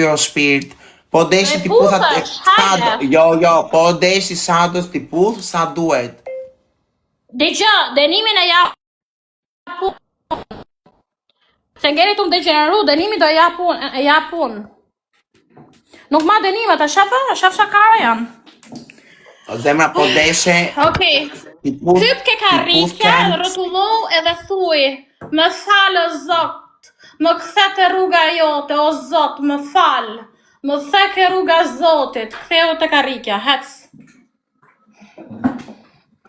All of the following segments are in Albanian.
jo shpirt. Po deshi ti putha jo, po deshi shados ti puth sa duhet. Dëgjoj, dënimin e jap. Se ngerit unë degeneru, dënimi do japun. Nuk ma dënimet, a shaf shakara janë. O zemra po deshe. Okej. Hyp ke karrikja, rrotullo edhe thuj, më falë o Zot, më kthete rruga jote, o Zot, më falë, më theke rruga Zotit, ktheu te karrikja, hec.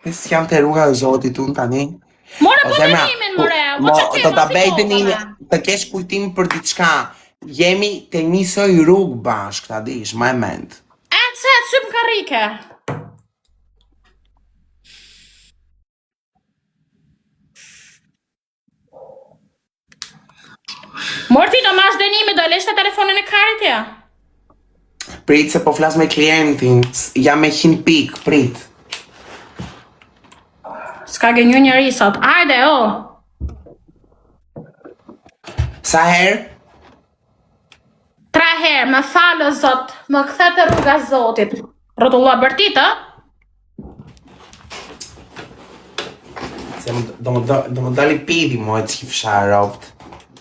Pes jam te rruga e Zotit unë tani. More po dënimin, more, po që ke do ta bëj dënimin, të kesh kujtim për diçka. Jemi te njësoj rrugë bashkë, ta dish, ma e mend. Syp karrike. Morti, do mash dënimi, do lesh të telefonin e karit ja? Prit se po flas me klientin, jam me 100 pik, prit. S'ka gënju njëri sot, ajde, o! Sa herë? 3 herë, më falë, Zot, më kthete rruga Zotit. Rrotullo bërtit, ë? Se do më dali pidi mo e t'ki fsha ropt.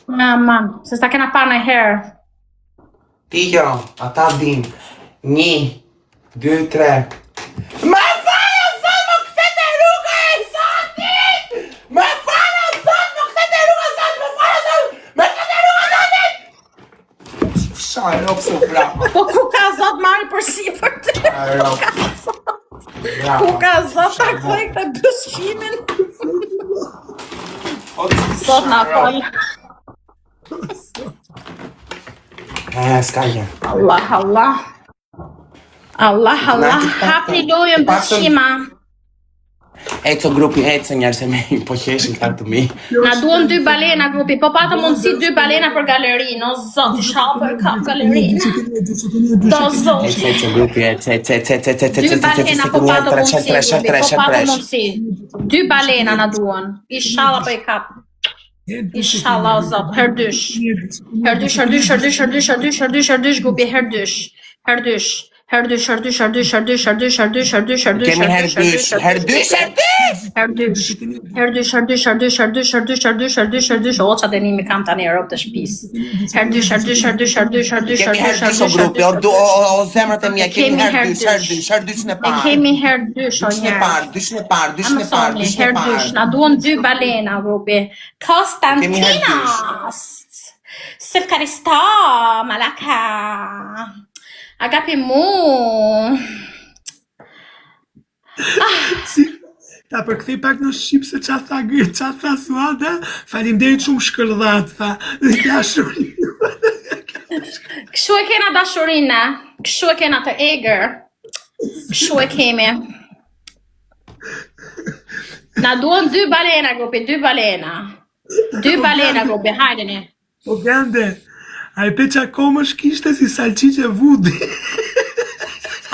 Man, se s'ta kena pa në herë. Ti jo, ata din. 1, 2, 3. Më falë, Zot, më kthete rruga e Zotit! Më falë, Zot, më kthete rruga e Zotit! Më falë, Zot, më kthete rruga e Zotit! Fsha ropt se bravo. Po ku ka Zot marri për si për të? Ku ka Zot ta kthej këtë dëshkimin? Zot na fal. S'ka gjë. Allah, hapni lojën dëshkima. Eco grupi, eco njerë se me po qeshin këta të mi. Na duan 2 balena grupi, po patë mundësi 2 balena për galerinë, o Zot, shau për kap galerinë. Do Zot. Eco grupi, eco. 2 balena po patë mundësi grupi, po patë mundësi. 2 balena na duan, inshallah për kap. Inshallah o Zot, herdysh grupi, herdysh. Kemi herdysh. O qa dënimi kam tani rob të shpis. Herdysh. O zemrat e mia, kemi herdysh në parë. Kemi herdysh, o njerë. Dysh në parë. Herdysh, na duon 2 balena grupi. Konstantinos. Sefkarista, malaka. Agapi mu. Ta përkthej pak në shqip se qa tha Suada, faleminderit shumë shkërdhat, tha, dashurinë. Kështu e kena dashurinë, kështu e kena të egrë, kështu e kemi. Na duon 2 balena grupi, 2 balena. 2 balena grupi, hajdeni. Po grande, a e peqa komësh kishte si salqiqe vudi.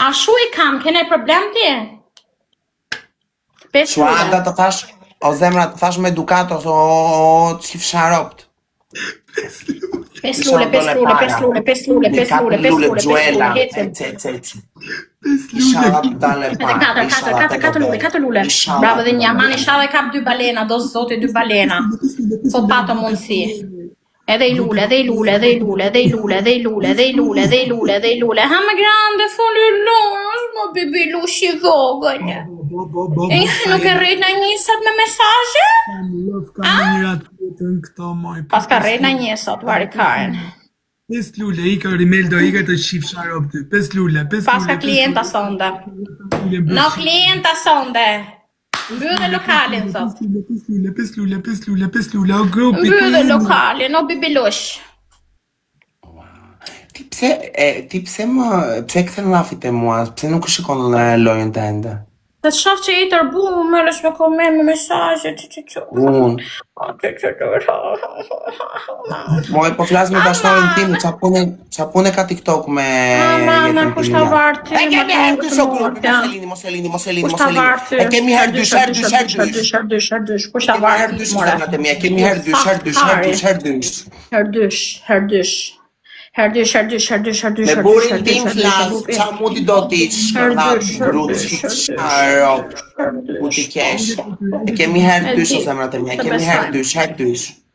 A shu i kam, kene problem ti? Suada të thash, o zemra të thash me edukat ose o t'ki fsha ropt. 5 lule. Inshallah të dale parë. 4 lule. Bravo dhe një, man inshallah e kap 2 balena, do Zoti 2 balena. Po pato mundësi. Edhe i lule. Ha më grande, foli lush, më bibi lush i vogël. Nuk e rejt në njësat me mesazhe? Pas ka rejt në njësat, vari karen. 5 lule, ika Rimeldo, ika të shif sharop ty. 5 lule. Pas ka klienta sonde. No klienta sonde. Mbyllë lokalin, Zot. 5 lule, o grupi. Mbyllë lokalin, o bibilush. Ti pse kthen llafit e mua, pse nuk shikon lojën tënde? Se shoh që i tërbu, më lësh me komen me mesazhe, Unë. Moj, po flas me dashnorin tim, qa pune ka TikTok me jetën tim. Kushta varti. E kemi herdysh o grupi, Moselini. E kemi herdysh. Kushta varti, Kemi herdysh. Herdysh. Me burin tim flas, qa mundi do t'i shkërnat grup qarop, ku t'i kesh. E kemi herdysh o zemrat e mia, kemi herdysh.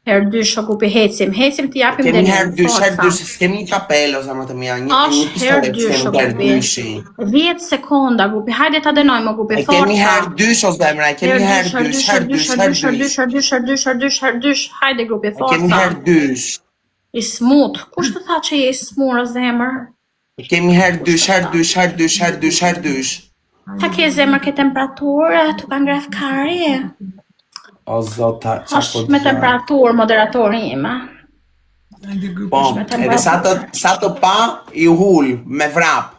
Herdysh o grupi hecim t'i japim Kemi deri. herdysh, s'kemi një kapelo zemrat e mia, një pistolet s'kemi herdyshi. 10 sekonda grupi, hajde ta dënojmë o grupi, E forca. kemi herdysh o zemra, e kemi herdysh. Herdysh, hajde grupi, E kemi forca. herdysh. I smut, kush të tha që je i smur o zemër? E kemi herdysh. Ta ke zemër ke temperaturë, tu ka ngref kari. O zota, qa po Është me temperaturë moderatori ima. Hajde grupi. Po, edhe sa të pa, i hull, me vrap.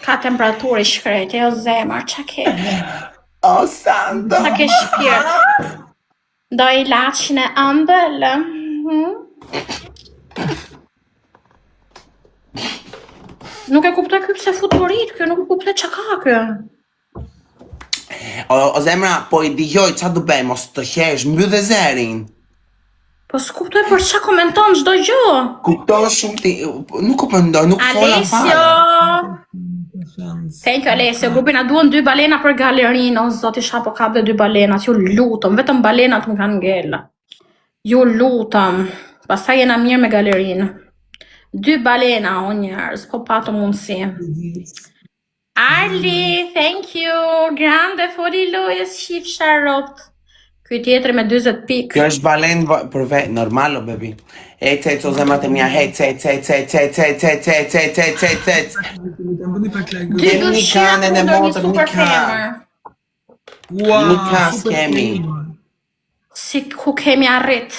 Ka temperaturë i shkrejt, o zemër, qa ke? O santo. Ta ke shpirt. Do i laqin e ëmbël. Nuk e kuptoj ky pse futurit, kjo nuk e kuptoj qa ka kjo. O zemra, po i dijoj, qa du bëj, mos të hesh, mbyll dhe zerin. Po s'kuptoj për qa komenton çdo gjë. Kupto shumë ti, nuk u pëndoj, nuk fola Alessio! fare. Thank you Alessio, grupi na duan 2 balena për galerinë, o zoti shapo kap dhe 2 balenat, ju lutëm, vetëm balenat më kanë ngella. Ju lutëm, pastaj jena mirë me galerinë. 2 balena, o njerëz, po patë mundësi. Arli, thank you, grande fori lojës shif Charlotte. Ky tjetër me 40 pikë. Kjo është balen për vetë, normal o bebi. Ec, o zemrat e mia, ec. Bëni pak like. Dy Kemi një dëshira kanë e kundër një motër, një super kanë. femër. Wow, Një kas super kemi. femër. Si ku kemi arrit.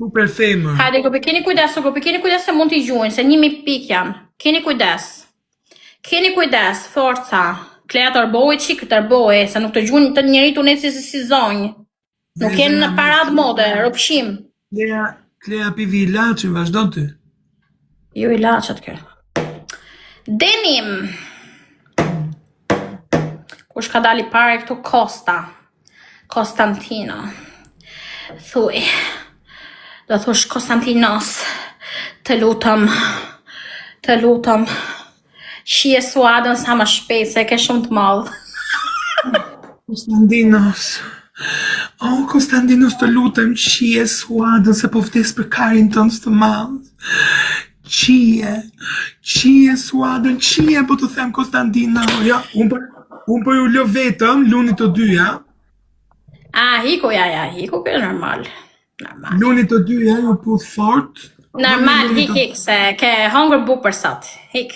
Super femër. Hajde grupi, keni kujdes se mund t'i gjuajnë, se 1000 pikë janë. Keni kujdes, forca. Klea tërboj, qikë tërboj, se nuk të gjuajnë të njeri të neci si zonjë. Nuk jenë në parad mode, rëpshim. Klea pivi i laqin, vazhdo ty. Ju i laqët kjo. Denim. Kush ka dali pare këtu Kosta. Konstantino. Thuj. Do thush Konstantinos. Të lutëm. Shie suadën sa më shpejt, se ke shumë të madhë. Konstantinos. O, Konstantinos, të lutem, qie suadën se po vdes për karin tënë të madhë. Qie suadën, po të them Konstantina. Ja, unë po ju lë vetëm, lunit të dyja. Hiku, hiku, kjo është normal. Lunit të dyja, ju puth fort. Normal, hik, se ke hongër buk për sot. Hik,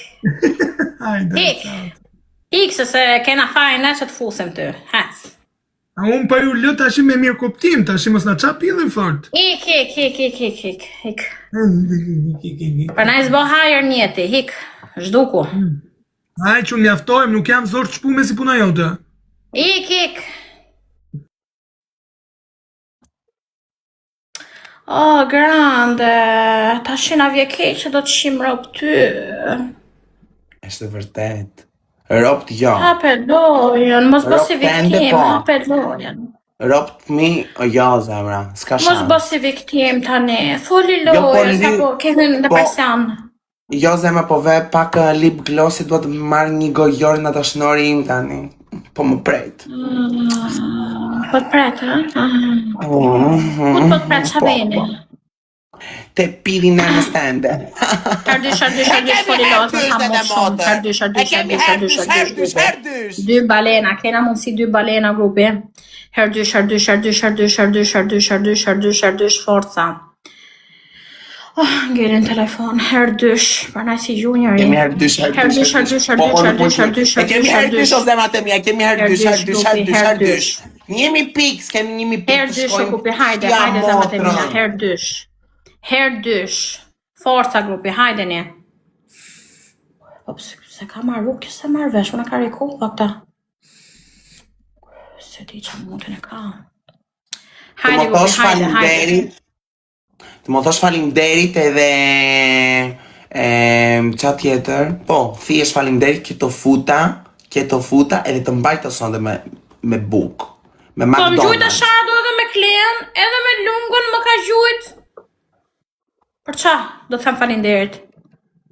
se kena fare ne që të fusim ty. Hec. A unë pa ju lë tash me mirë kuptim, tash mos na çap pillën fort. Hik. Për na i zbo hajër njeti, hik, zhduku. Aj që mjaftojmë, nuk jam zor të shpume si puna jote. Hik. Oh, grande, ta shina vje keq që do të shim rop ty. Është vërtet. Ropt jo. Hape lojën, mos Ropt bësi ende viktim, po. hape lojën. Ropt mi, o jo zemra, s'ka Mos shans. bësi viktim tani, foli Jo, po, lojën, ndi- apo kemi depresion. Jo zemra, po ve pak lip glossi, duhet të marrë një gojor në dashnori im tani. Po më pret. Po të pret, Ku po të pret qa veni? Te pidi në në stende. Herdysh, foli lojën, më sa më shumë. Herdysh. 2 balena, kena mundësi 2 balena grupi. Herdysh, forca. Ngelin telefon, herdysh, për naj si juniori. Kemi herdysh. E kemi herdysh o zemrat e mia, kemi herdysh. 1000 piks, kemi 1000 piks. Herdysh o grupi, hajde zemrat e mia, herdysh. Forca grupi, hajde një. Ops, se ka marru, se marrë vesh, më në ka riku, këta. Se ti që mundin e ka. Hajde grupi, hajde. Të më thosh falimderit edhe qa tjetër, po, thjesht falimderit që të futa edhe të mbajt të sonde me buk, me Po më gjujt e McDonald's. shadu edhe me klien, edhe me lungun më ka gjujt. Për qa? Do të them falinderit.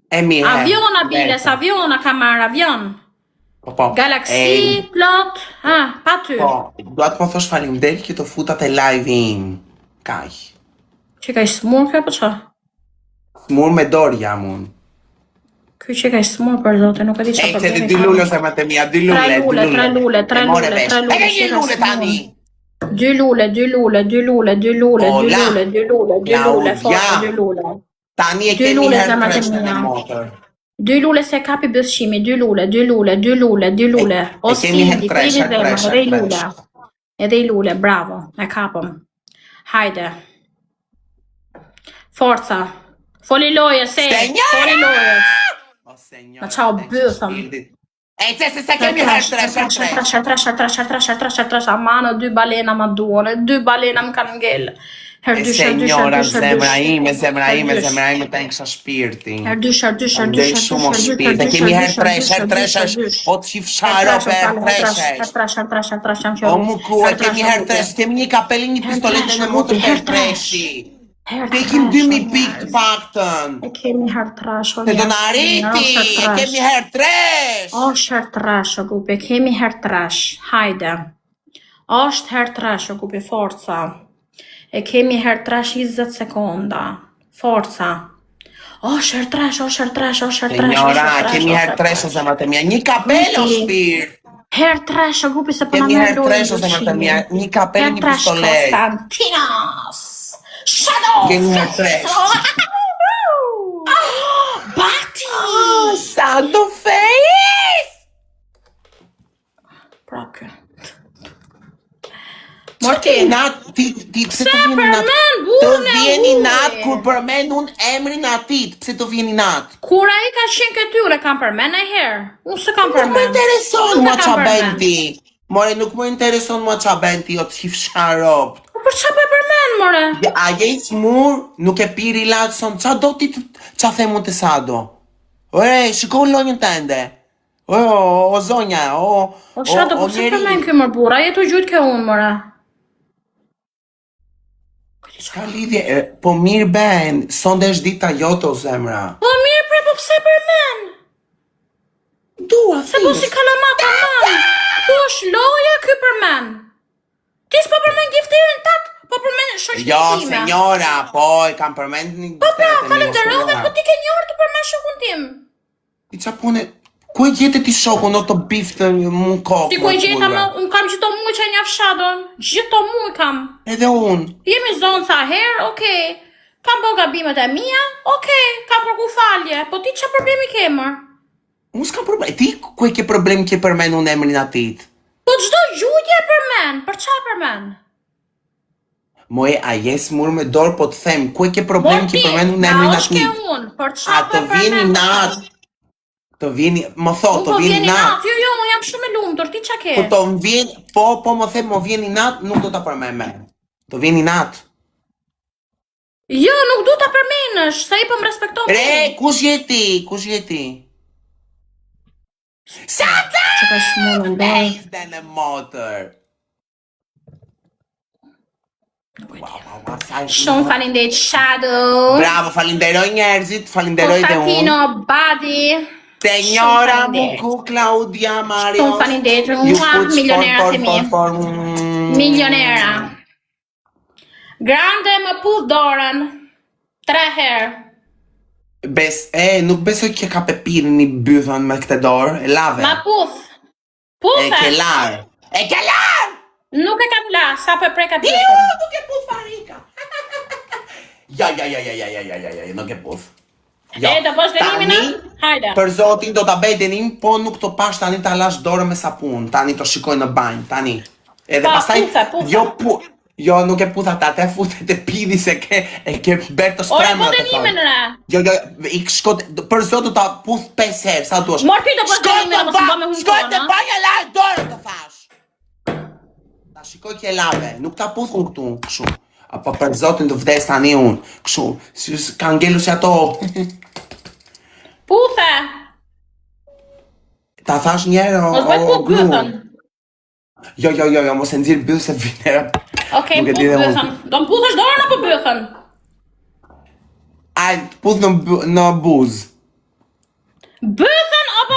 E mirë. Aviona, Biles, aviona ka marrë, avion. Po. Galaxy, plot, pa ty. Po, dua të më thosh faleminderit që të futat e live im. Kaq. Që ka i smur kjo, për qa? Smur me dorë jam unë. Ky që ka i smur për zote, nuk e di që problemi ka. Dy lule ose më të mia, dy lule. Tre lule. E ke një lule tani. Dy lule, forse dy lule. Tani e kemi herë treshtë në motor. Dy lule se kapi bëzshimi, dy lule. O Sindi, prini dhe edhe i lule, bravo, e kapëm. Hajde. Forca. Foli loje, foli loje. Ma qao bëthëm. E që se kemi herë trash, amana, dy balena ma duon, dy balena më kanë ngellë. Senjora, zemra ime të nksha shpirti. Herdysh. Shumë shpirt. E kemi herë tresh, o të qifsharo për tresh. O mu ku, e kemi herë tresh, kemi një kapeli, një pistolet në motor për treshi. Te kim 2000 pikë të paktën. E kemi herë trash, Te do në ariti, e kemi herë tresh. Është herë trash, o gupi, e kemi herë trash. Hajde. Është herë trash, o gupi, forca. E kemi herë trash 20 sekonda. Forca. Është herë trash. Senjora, kemi herë tresh ose më të mia. Një kapel o shpirt. Herë trash, o gupi, se përna kemi herë tresh ose më të mia. Një kapel, një pistolet. Konstantinos. Shadow! Kemi herë tresh. Bati! Sa do fejs! Prapë. Morti, ti pse të vjeni natë? Të vjeni natë kur përmen unë emrin atit. Pse të vjeni natë? Kur a i ka qenë këtyre kam përmen e herë? Unë se kam përmen. Nuk më intereson mua qa benti. More, nuk më intereson mua qa benti o të qifsharop. Për qa për përmen, more? A je i smur, nuk e piri latëson, qa do ti qa themu të sado? Ore, shiko lonjën tënde. O zonja, o shado, po pëse përmen kjo mërë bura, jetu gjujtë ke unë, more. Ska lidhje, po mirë ben, sonde është dita jote o zemra. Po mirë pre, po pëse përmen? Dua, se po si kalamata man, po është loja ky përmen. Ti s'po përmen giftirin tatë, po përmen shoqërinë time. Jo, senjora, po i kam përmen një po pra, falenderove, po ti ke një orë të përmen shokun tim. Ti qa pune, ku e gjete ti shokun në të biftë mu kokë? Ti ku e gjeta më, unë kam gjitho mu që një fshadon, gjitho mu kam. Edhe unë. Jemi zonë sa herë, okej. Kam bo gabimet e mia, okej, kam përku falje, po ti që problemi kemër? Unë s'ka problem, ti ku e ke problem ke përmen unë emrin atit? Po çdo gjujtje përmen, për qa përmen? Moje, a jes mur me dorë, po të them, ku e ke problem ke përmen unë emrin atit? Morti, na është ke unë, për qa për përmen? A të vjeni natë, të vjeni, më thot, të vjeni natë. Jo, unë jam shumë e lumtur, ti qa ke? Po të vjeni, po më them, më vjeni natë, nuk do të përmen me. Të vjeni natë. Jo, nuk du të përmenësh, se i po më respektohu. Kush jeti? Sa të! Që ka shmonë në Bejzde në motor. Shumë falinderit Shadow. Bravo, falinderoj njerëzit, falinderoj dhe unë. Konstantino, Badi. Senjora Muku, Claudia, Mario. Shumë falinderit, milionera të mi. Milionera. Grande më puth dorën. 3 herë. Nuk besoj që ka pepirë një bythën me këte dorë, e lave. Ma puth. Puthe. E ke larë. Nuk e kam la, sa për preka bythën. Jo, nuk e puth farika. Ja, nuk e puth. Do posh dënimin a? Hajde. Për zotin do t'a bej dënim, po nuk të pash tani t'a lash dorë me sapun, tani të shikoj në banjë, tani. Edhe pasaj, jo, nuk e puth ata, te futet e pidi se e ke bërë të spremra të thonë. Jo, për zotë t'a puth 5 herë, sa duash. Morti do posh dënimin a, mos më me shkoj të banja lash dorë të thash. Ta shikoj kje lave, nuk t'a puth unë këtu, këshu. Apo për zotin të vdes tani unë, këshu, ka ngellu si ato. Puthe. Ta thash njerë o mos bëj puth bythën. Jo, mos e nxirë bythë se vinera. Okej, puth bythën. Do më puthësh dorën apo bythën? Ai, të puth në buzë. Bëthën apo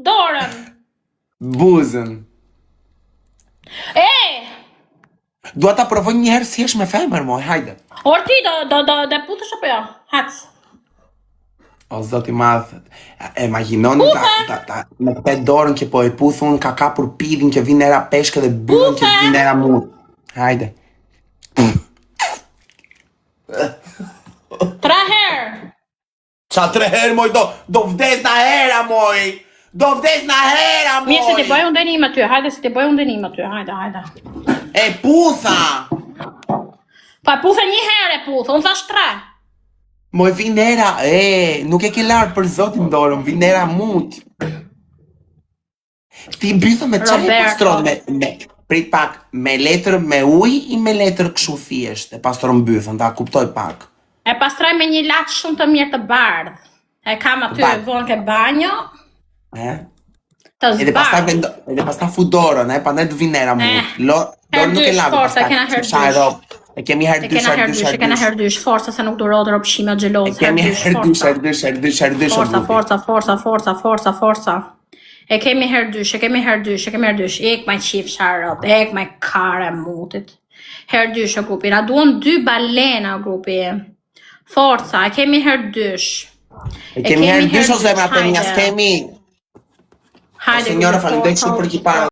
dorën? Buzën. Dua ta provoj një herë si është me femër, moj, hajde. Orti, do puthësh apo jo? Hac. O, zoti madhët. E imaginoni me 5 dorën që po e puthun, ka kapur pidhin që vinë era peshke dhe bëllën që vinë era mund. Hajde. 3 herë. Qa 3 herë, moj, do vdes na hera, moj. Do vdes na hera, moj. Mirë se ti bëj unë denim aty, hajde se ti bëj unë denim aty, hajde. E putha. Pa puthe një herë e puthe, unë thash 3. Moj vinë era, nuk e ke larë për zotin dorën, vinë era mund. Ti mbythë me qaj e pastron prit pak, me letër me uj i me letër këshu thjesht, e pastron mbythën, ta kuptoj pak. E pastroj me një latë shumë të mirë të bardhë. E kam aty vonë ke banjo. Të zbardhë. Edhe pastaj fu dorën, pandaj të vinë era mund. Dorën nuk e lavë, pastaj e kemi herë dysh. E kena herë dysh, forca se nuk durot ropshime xheloz. E kemi herë dysh. Forca. E kemi herë dysh. Ek maj qif sharop, ek maj kare mutit. Herë dysh o grupi, na duon 2 balena o grupi. Forca, e kemi herë dysh. E kemi herë dysh ose me atë një skemi. Hajde, signora, falenderoj shumë për ekipazhin.